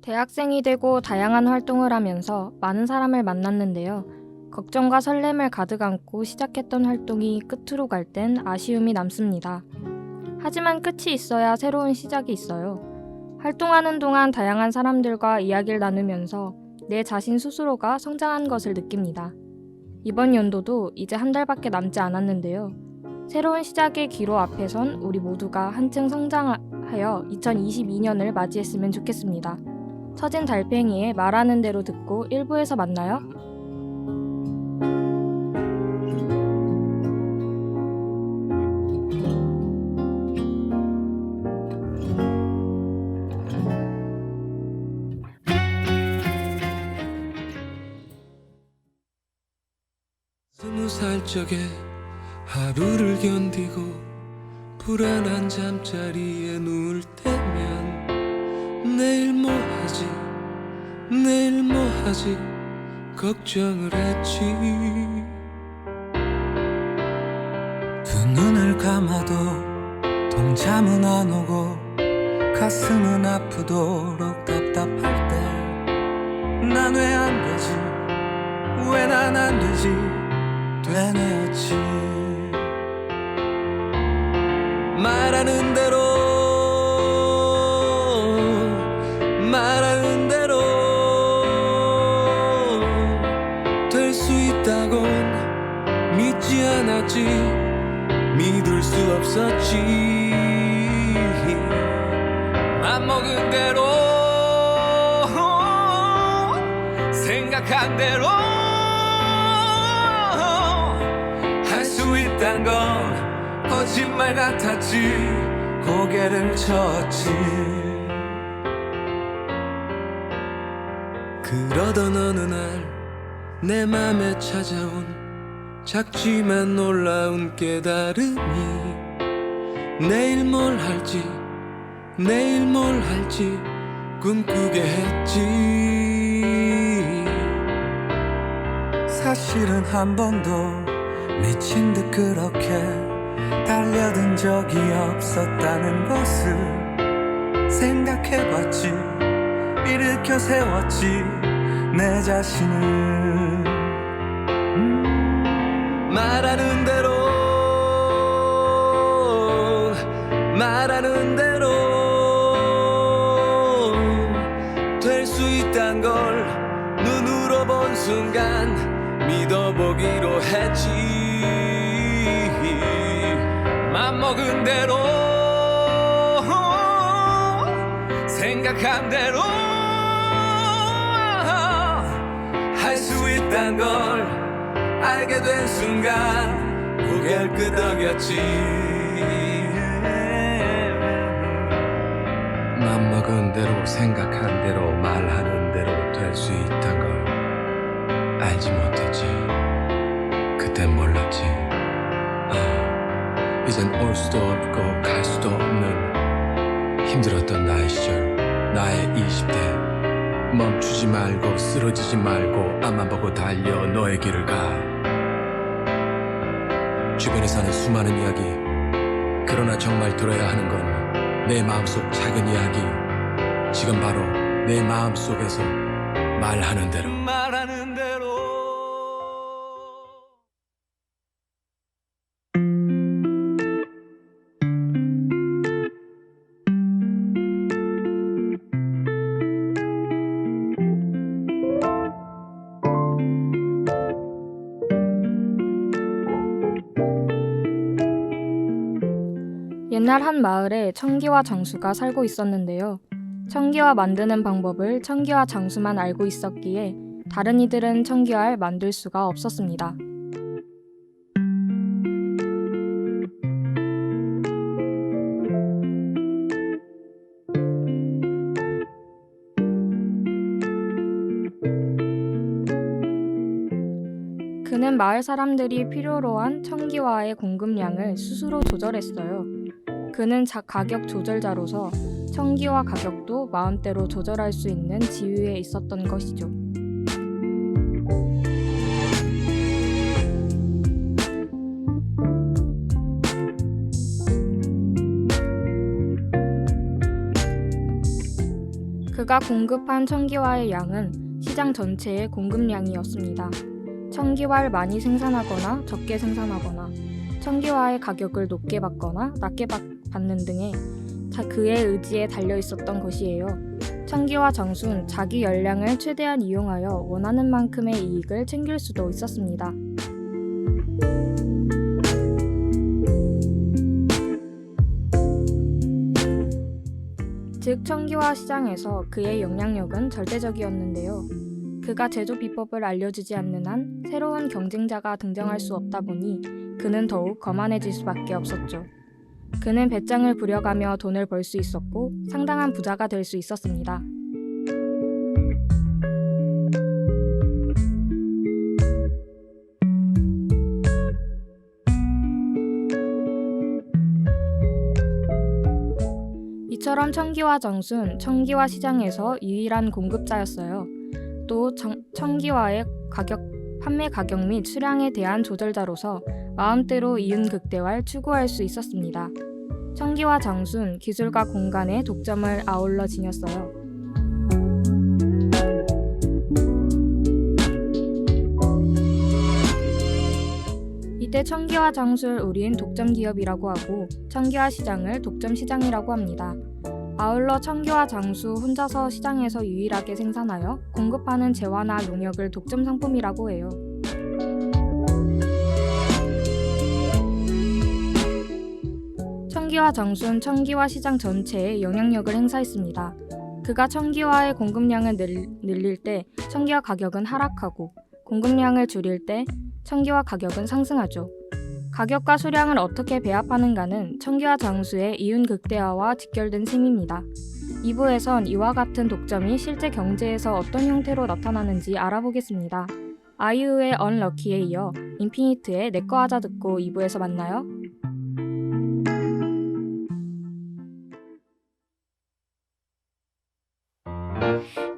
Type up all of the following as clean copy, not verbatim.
대학생이 되고 다양한 활동을 하면서 많은 사람을 만났는데요. 걱정과 설렘을 가득 안고 시작했던 활동이 끝으로 갈 땐 아쉬움이 남습니다. 하지만 끝이 있어야 새로운 시작이 있어요. 활동하는 동안 다양한 사람들과 이야기를 나누면서 내 자신 스스로가 성장한 것을 느낍니다. 이번 연도도 이제 한 달밖에 남지 않았는데요. 새로운 시작의 기로 앞에 선 우리 모두가 한층 성장하여 2022년을 맞이했으면 좋겠습니다. 처진 달팽이의 말하는 대로 듣고 1부에서 만나요. 스무 살 적에 하루를 견디고 불안한 잠자리에 누울 때면 내일 뭐 하지 내일 뭐 하지 걱정을 했지. 두 눈을 감아도 동참은 안 오고 가슴은 아프도록 답답할 때 난 왜 안 되지 왜 난 안 되지 되뇌었지. 말하는 대로 말하는 대로 될 수 있다곤 믿지 않았지 믿을 수 없었지. 맘먹은 대로 생각한 대로 할 수 있단 건 거짓말 같았지 고개를 쳤지. 그러던 어느 날 내 맘에 찾아온 작지만 놀라운 깨달음이 내일 뭘 할지 내일 뭘 할지 꿈꾸게 했지. 사실은 한 번도 미친 듯 그렇게 달려든 적이 없었다는 것을 생각해봤지. 일으켜 세웠지 내 자신을. 말하는 대로 말하는 대로 될 수 있단 걸 눈으로 본 순간 믿어보기로 했지. 맘먹은 대로 생각한 대로 할 수 있단 걸 알게 된 순간 고개를 끄덕였지. 맘먹은 대로 생각한 대로 말하는 대로 될 수 있단 걸 알지 못했지. 그땐 몰랐지. 이젠 올 수도 없고 갈 수도 없는 힘들었던 나의 시절 나의 20대. 멈추지 말고 쓰러지지 말고 앞만 보고 달려 너의 길을 가. 주변에 사는 수많은 이야기 그러나 정말 들어야 하는 건 내 마음속 작은 이야기. 지금 바로 내 마음속에서 말하는 대로 말하는 대로. 옛날 한 마을에 청기와 장수가 살고 있었는데요. 청기화 만드는 방법을 청기와 장수만 알고 있었기에 다른 이들은 청기화를 만들 수가 없었습니다. 그는 마을 사람들이 필요로 한 청기화의 공급량을 스스로 조절했어요. 그는 가격 조절자로서 청기화 가격도 마음대로 조절할 수 있는 지위에 있었던 것이죠. 그가 공급한 청기화의 양은 시장 전체의 공급량이었습니다. 청기화를 많이 생산하거나 적게 생산하거나 청기화의 가격을 높게 받거나 낮게 받는 등의 그의 의지에 달려 있었던 것이에요. 청기화 장수는 자기 열량을 최대한 이용하여 원하는 만큼의 이익을 챙길 수도 있었습니다. 즉 청기화 시장에서 그의 영향력은 절대적이었는데요. 그가 제조 비법을 알려주지 않는 한 새로운 경쟁자가 등장할 수 없다 보니 그는 더욱 거만해질 수밖에 없었죠. 그는 배짱을 부려가며 돈을 벌 수 있었고 상당한 부자가 될 수 있었습니다. 이처럼 청기화 정수는 청기화 시장에서 유일한 공급자였어요. 또 청기화의 판매 가격 및 수량에 대한 조절자로서 마음대로 이윤 극대화를 추구할 수 있었습니다. 청기화 장수는 기술과 공간의 독점을 아울러 지녔어요. 이때 청기화 장수를 우린 독점 기업이라고 하고 청기화 시장을 독점 시장이라고 합니다. 아울러 청기화 장수 혼자서 시장에서 유일하게 생산하여 공급하는 재화나 농약을 독점 상품이라고 해요. 청기화 장수는 청기화 시장 전체에 영향력을 행사했습니다. 그가 청기화의 공급량을 늘릴 때 청기화 가격은 하락하고 공급량을 줄일 때 청기화 가격은 상승하죠. 가격과 수량을 어떻게 배합하는가는 청기화 장수의 이윤 극대화와 직결된 셈입니다. 2부에선 이와 같은 독점이 실제 경제에서 어떤 형태로 나타나는지 알아보겠습니다. 아이유의 언럭키에 이어 인피니트의 내꺼 하자 듣고 2부에서 만나요.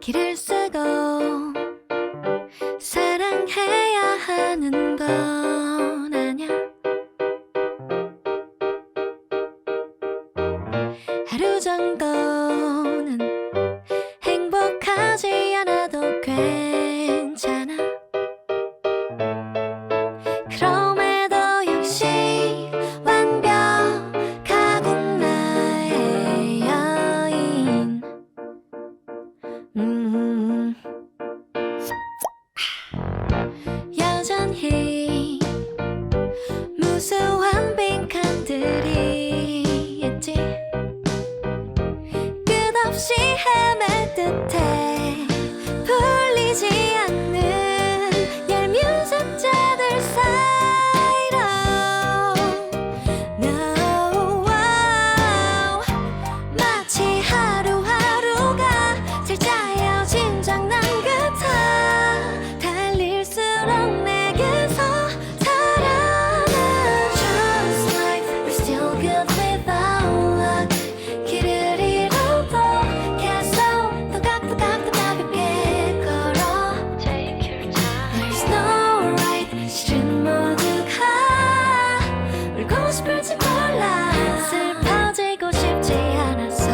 길을 쓰고 사랑해야 하는 건 아냐. 하루 정도는 행복하지 않아도 괜찮아. 그럼에도 역시 완벽하군 나의 여인. 여전히 무수한 빈칸들이 있지. 끝없이 헤맬 듯해 풀리지 않는 얄미운 숫자들 사이로. No, wow. 마치 하루하루가 잘 짜여진 장난 같아. 달릴수록 내게서 살아나. Just like we're still good without luck. 길을 잃어도 계속 또각또각 가볍게 걸어. Take your time. There's no right. 실은 모두가 울고 싶을지 몰라. 슬퍼지고 싶지 않아서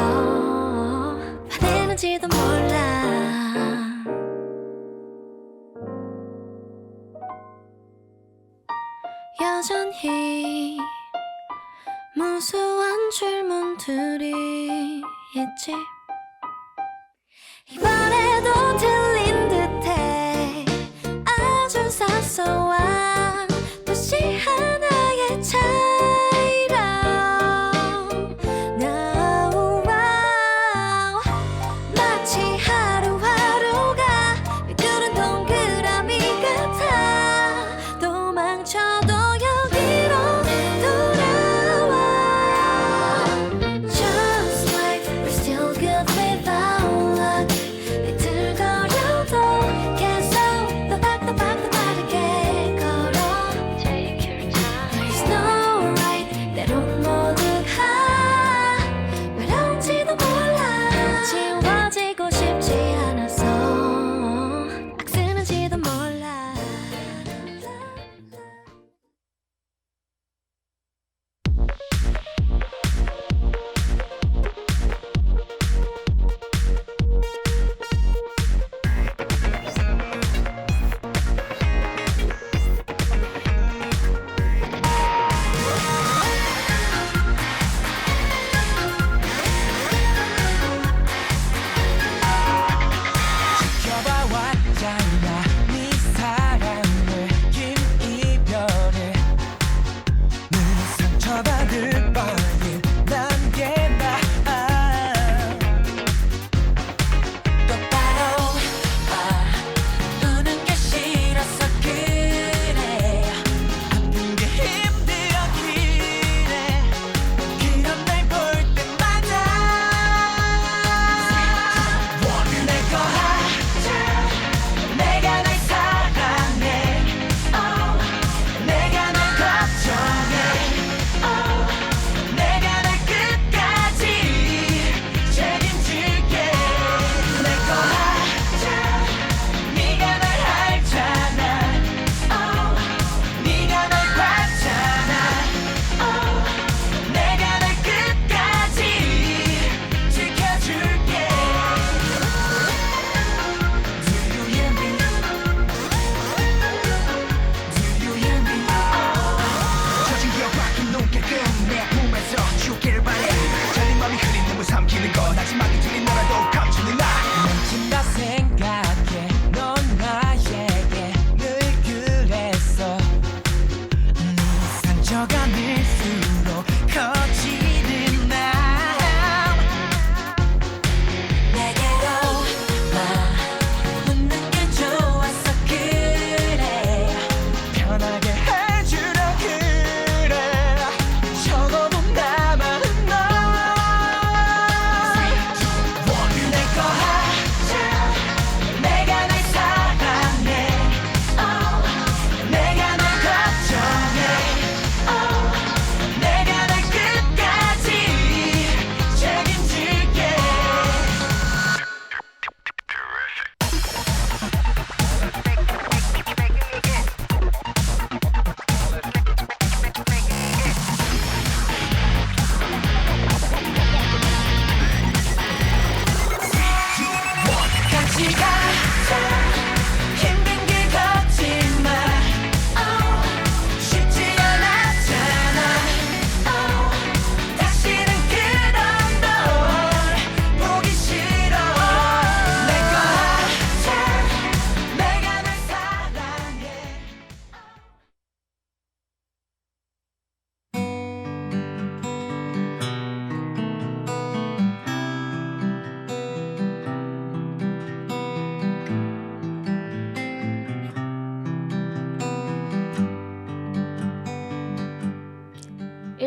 화내는지도 몰라. 여전히 무수한 질문들이 있지. 이번에도 들린 듯해 아주 사소한 도시 하나의 차이로. No, wow. 마치 하루하루가 삐뚤은 동그라미 같아. 도망쳐도 여기로 돌아와. Just like we're still good without luck. 비틀거려도 계속 또박또박 또 다르게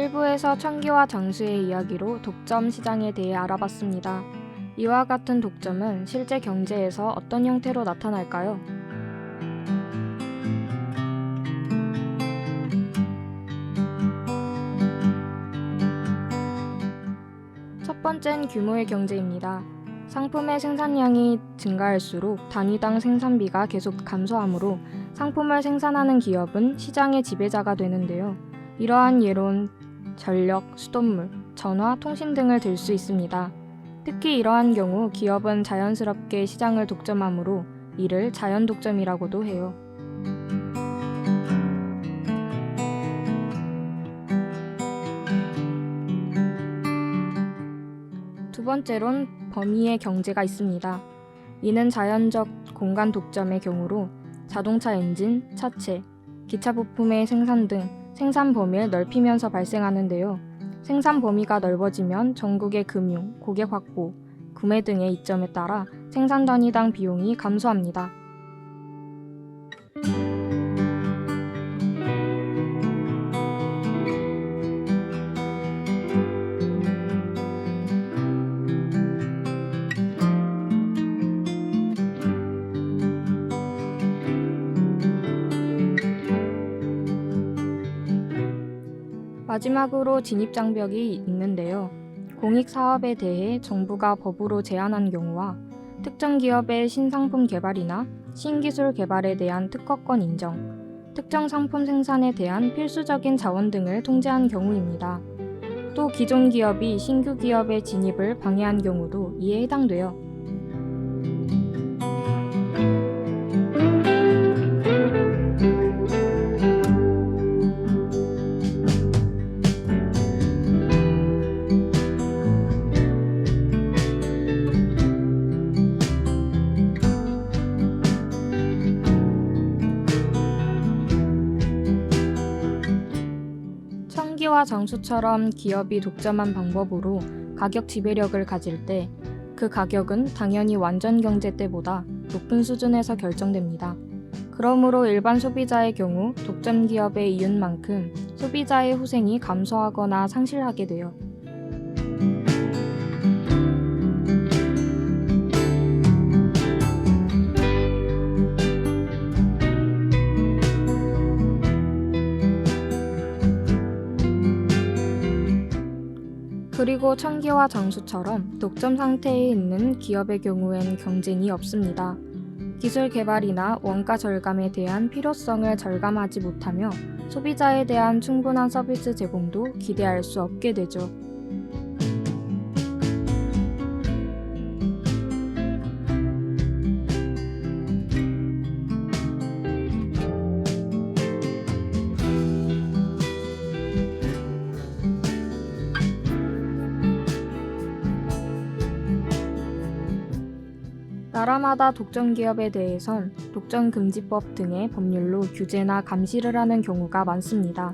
1부에서 청기와 장수의 이야기로 독점 시장에 대해 알아봤습니다. 이와 같은 독점은 실제 경제에서 어떤 형태로 나타날까요? 첫 번째는 규모의 경제입니다. 상품의 생산량이 증가할수록 단위당 생산비가 계속 감소하므로 상품을 생산하는 기업은 시장의 지배자가 되는데요. 이러한 예로는 전력, 수돗물, 전화, 통신 등을 들 수 있습니다. 특히 이러한 경우 기업은 자연스럽게 시장을 독점하므로 이를 자연독점이라고도 해요. 두 번째론 범위의 경제가 있습니다. 이는 자연적 공간 독점의 경우로 자동차 엔진, 차체, 기차 부품의 생산 등 생산 범위를 넓히면서 발생하는데요. 생산 범위가 넓어지면 전국의 금융, 고객 확보, 구매 등의 이점에 따라 생산 단위당 비용이 감소합니다. 마지막으로 진입장벽이 있는데요. 공익사업에 대해 정부가 법으로 제한한 경우와 특정 기업의 신상품 개발이나 신기술 개발에 대한 특허권 인정, 특정 상품 생산에 대한 필수적인 자원 등을 통제한 경우입니다. 또 기존 기업이 신규 기업의 진입을 방해한 경우도 이에 해당돼요. 청기와 장수처럼 기업이 독점한 방법으로 가격 지배력을 가질 때 그 가격은 당연히 완전 경제 때보다 높은 수준에서 결정됩니다. 그러므로 일반 소비자의 경우 독점 기업의 이윤만큼 소비자의 후생이 감소하거나 상실하게 돼요. 그리고 청기와 장수처럼 독점 상태에 있는 기업의 경우엔 경쟁이 없습니다. 기술 개발이나 원가 절감에 대한 필요성을 절감하지 못하며 소비자에 대한 충분한 서비스 제공도 기대할 수 없게 되죠. 나라마다 독점 기업에 대해선 독점금지법 등의 법률로 규제나 감시를 하는 경우가 많습니다.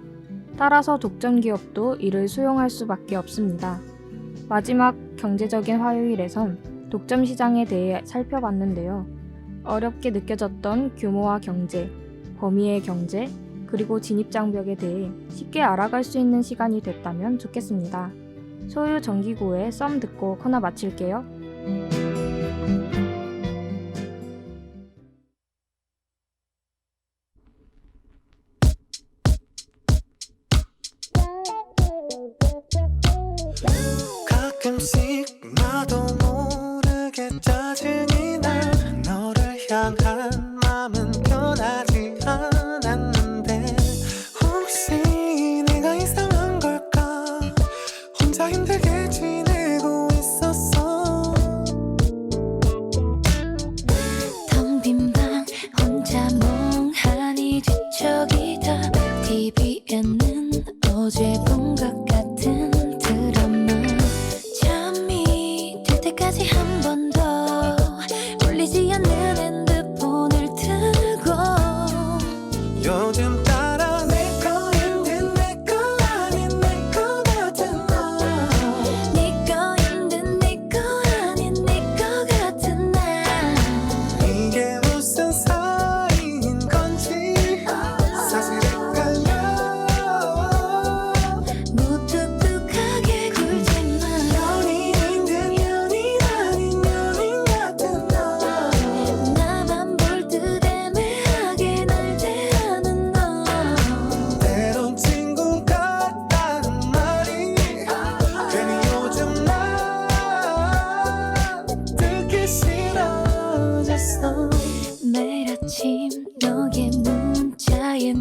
따라서 독점 기업도 이를 수용할 수밖에 없습니다. 마지막 경제적인 화요일에선 독점 시장에 대해 살펴봤는데요. 어렵게 느껴졌던 규모와 경제, 범위의 경제, 그리고 진입장벽에 대해 쉽게 알아갈 수 있는 시간이 됐다면 좋겠습니다. 소유 정기고의 썸 듣고 코너 마칠게요. 가끔씩 나도 모르게 짜증이 나. 너를 향한 마음은 변하지 않았는데 혹시 내가 이상한 걸까? 혼자 힘들게 지내고 있었어. 텅 빈 방 혼자 멍하니 뒤척이다. TV에는 어제 본 것 같은 드라마. 잠이 들 때까지 한 번 더 울리지 않는 핸드폰을 들고 요즘 따라 내 거인데 내 거 아닌 내 거 같은 너. 네 거인데 내 거 아닌 내 거 같은 나. 이게 무슨 사이인 건지 사실 헷갈려.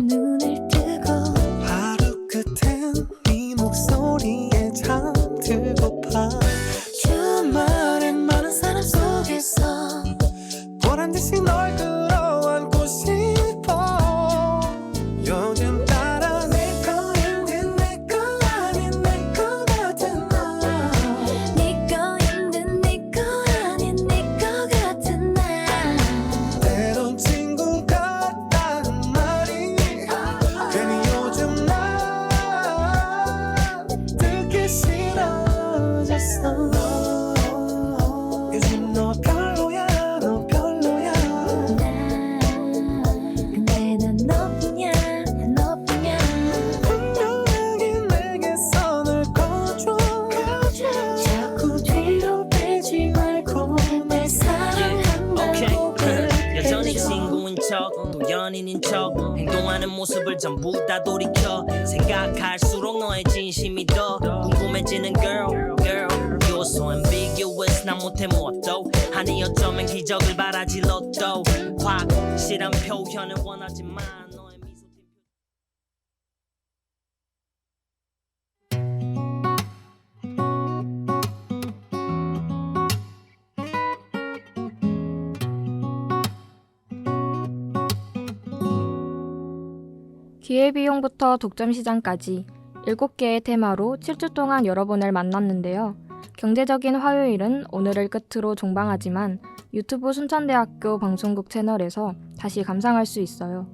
눈을 뜨고 하루 끝엔 네 목소리에 잠들고파 주말엔 많은 사람 속에서 보란듯이 널 끌어안고 싶어 요즘 따라 내 거인 내거 아닌 내 거 같은 너 네 거인 내 거 아닌 내 거 같은 날 때론 친구 같다는 말이 괜히 요즘 난 듣기 싫어졌어 요즘 너 별로야 너 별로야 근데 난 너뿐이야 너뿐이야 분명히 내게 선을 꺼줘 자꾸 뒤로 빼지 말고 날 사랑한다고 여전히 친구인 척 또 연인인 척 행동하는 모습을 전부 다 돌이켜 생각할수록 너의 진심이 더 궁금해지는 girl You're so ambiguous 난 못해 무엇도 아니 어쩌면 기적을 바라지 로또 확실한 표현을 원하지만 너의 미소 기회비용부터 독점시장까지 7개의 테마로 7주 동안 여러 번을 만났는데요. 경제적인 화요일은 오늘을 끝으로 종방하지만 유튜브 순천대학교 방송국 채널에서 다시 감상할 수 있어요.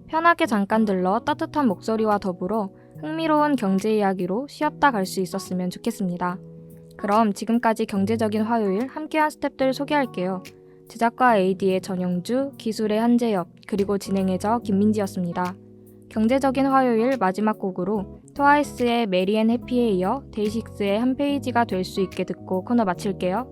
편하게 잠깐 들러 따뜻한 목소리와 더불어 흥미로운 경제 이야기로 쉬었다 갈 수 있었으면 좋겠습니다. 그럼 지금까지 경제적인 화요일 함께한 스태프들 소개할게요. 제작과 AD의 전영주, 기술의 한재엽, 그리고 진행의 저 김민지였습니다. 경제적인 화요일 마지막 곡으로 트와이스의 메리 앤 해피에 이어 데이식스의 한 페이지가 될 수 있게 듣고 코너 마칠게요.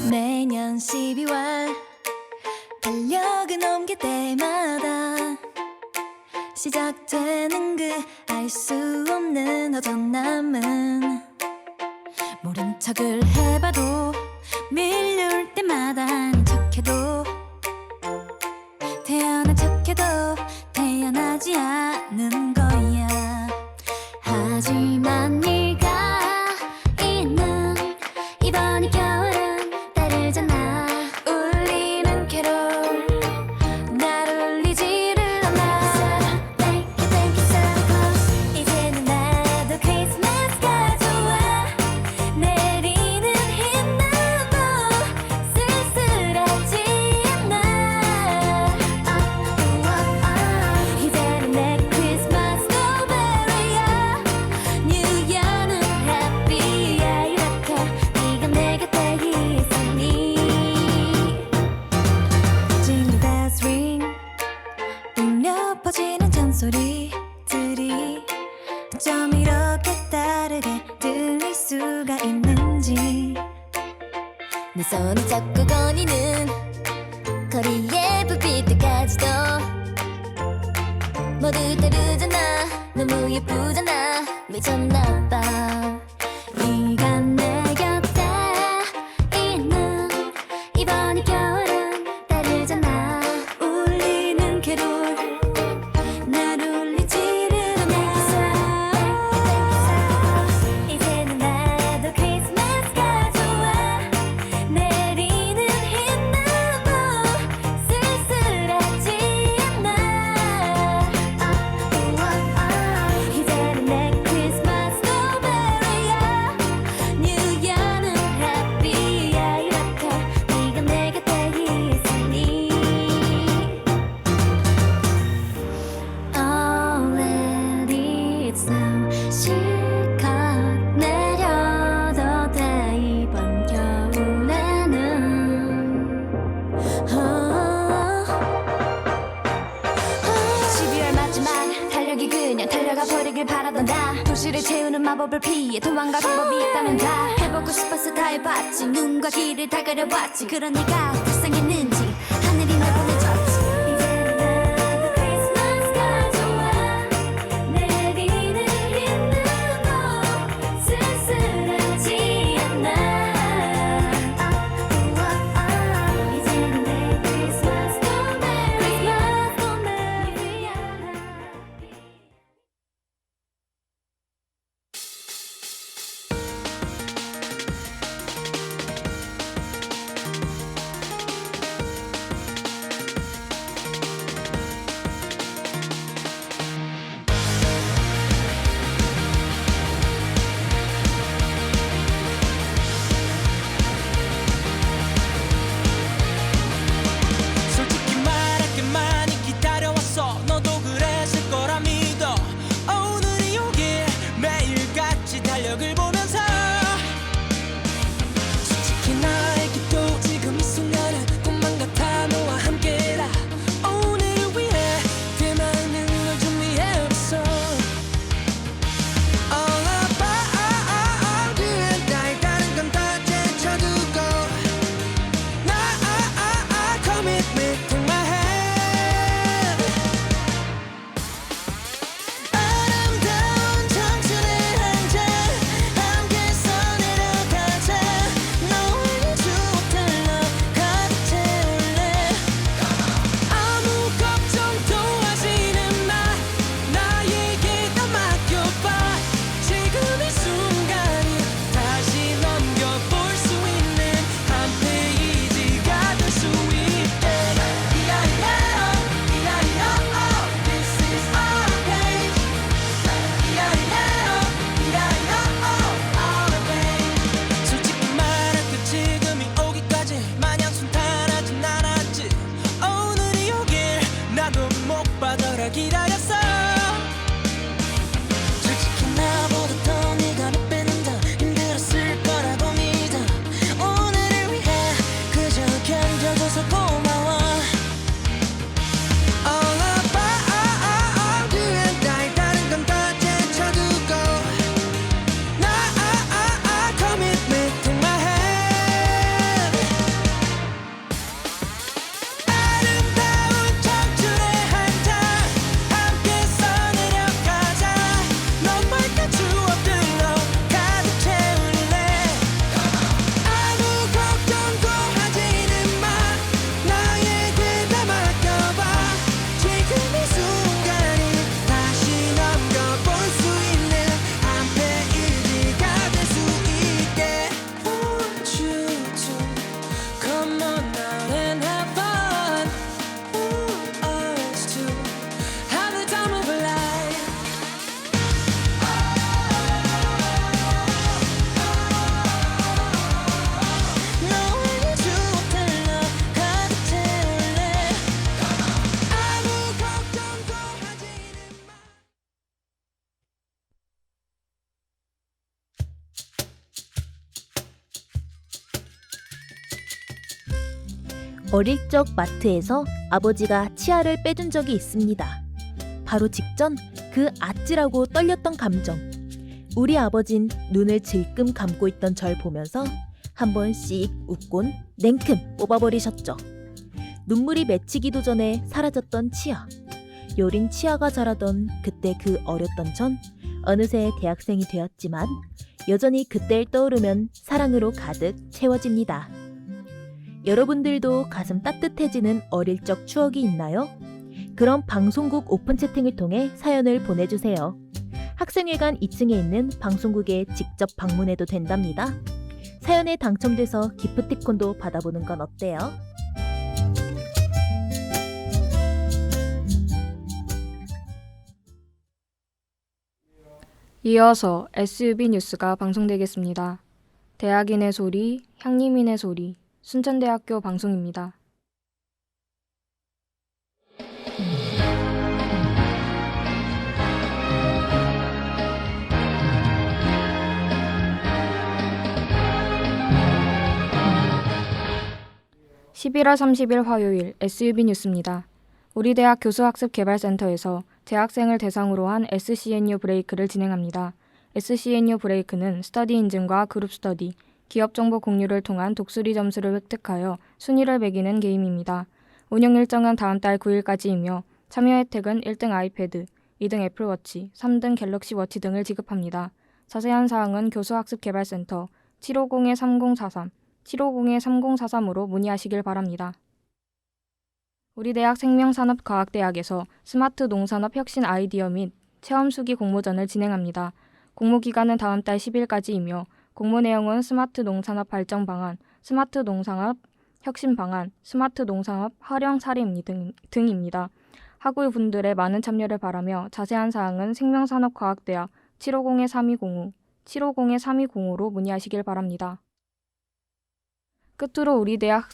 매년 12월 달력을 넘길 때마다 시작되는 그 알 수 없는 허전함은 모른 척을 해봐도 밀려올 때마다 아닌 척해도 태어난 척해도 태어나지 않는 거야 하지만 네가 있는 이번 이 겨울은 다르잖아 울리는 캐롤 날 울리지를 않아 Thank you Santa Claus 이제는 나도 크리스마스가 좋아 내리는 흰눈도 쓸쓸하지 않아 이제는 내 크리스마스도 베리야 뉴이어는 해피야 이렇게 네가 내 곁에 있으니 Jingle bells ring 울려 퍼지는 잔소리들이 어쩜 이렇게 다르게 들릴 수가 있는지 내 손을 잡고 거니는 거리의 불빛들까지도 모두 다르잖아 너무 예쁘잖아 미쳤나봐 네가 내 곁에 있는 이번 이 겨울은 다르잖아 울리는 캐롤 날 울리지를 않아 이제는 나도 크리스마스가 좋아 내리는 흰눈도 쓸쓸하지 않아 이제는 내 크리스마스도 베리야 뉴이어는 해피야 이렇게 네가 내 곁에 있으니 Already it's now 실컷 내려도 돼 이번 겨울에는 12월 마지막 달력이 그냥 달려가 버리길 바라던 나 도시를 채우는 마법을 피해 도망갈 방법이 있다면 다 해보고 싶어서 다 해봤지 눈과 귀를 다 가려봤지 그런 네가 불쌍했는지 하늘이 널 보내줬지 이제는 나도 크리스마스가 좋아 어릴 적 마트에서 아버지가 치아를 빼준 적이 있습니다. 바로 직전 그 아찔하고 떨렸던 감정. 우리 아버진 눈을 질끔 감고 있던 절 보면서 한 번씩 웃곤 냉큼 뽑아버리셨죠. 눈물이 맺히기도 전에 사라졌던 치아. 여린 치아가 자라던 그때 그 어렸던 전 어느새 대학생이 되었지만 여전히 그때를 떠오르면 사랑으로 가득 채워집니다. 여러분들도 가슴 따뜻해지는 어릴 적 추억이 있나요? 그럼 방송국 오픈 채팅을 통해 사연을 보내주세요. 학생회관 2층에 있는 방송국에 직접 방문해도 된답니다. 사연에 당첨돼서 기프티콘도 받아보는 건 어때요? 이어서 SUB 뉴스가 방송되겠습니다. 대학인의 소리, 향림인의 소리, 순천대학교 방송입니다. (11월 30일) 화요일 SUB 뉴스입니다. 우리 대학 교수학습개발센터에서 재학생을 대상으로 한 SCNU 브레이크를 진행합니다. SCNU 브레이크는 스터디 인증과 그룹 스터디, 기업 정보 공유를 통한 독수리 점수를 획득하여 순위를 매기는 게임입니다. 운영 일정은 다음 달 9일까지이며 참여 혜택은 1등 아이패드, 2등 애플워치, 3등 갤럭시 워치 등을 지급합니다. 자세한 사항은 교수학습개발센터 750-3043, 750-3043으로 문의하시길 바랍니다. 우리 대학 생명산업과학대학에서 스마트 농산업 혁신 아이디어 및 체험 수기 공모전을 진행합니다. 공모 기간은 다음 달 10일까지이며 공모 내용은 스마트 농산업 발전 방안, 스마트 농산업 혁신 방안, 스마트 농산업 활용 사례 등입니다. 학우분들의 많은 참여를 바라며 자세한 사항은 생명산업과학대학 750-3205, 750-3205로 문의하시길 바랍니다. 끝으로 우리 대학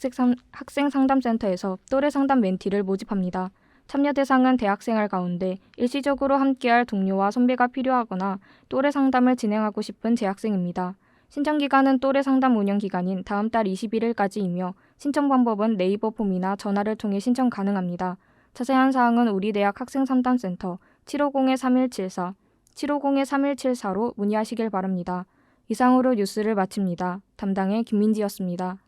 학생상담센터에서 또래 상담 멘티를 모집합니다. 참여 대상은 대학생활 가운데 일시적으로 함께할 동료와 선배가 필요하거나 또래 상담을 진행하고 싶은 재학생입니다. 신청 기간은 또래 상담 운영 기간인 다음 달 21일까지이며 신청 방법은 네이버 폼이나 전화를 통해 신청 가능합니다. 자세한 사항은 우리 대학 학생상담센터 750-3174, 750-3174로 문의하시길 바랍니다. 이상으로 뉴스를 마칩니다. 담당의 김민지였습니다.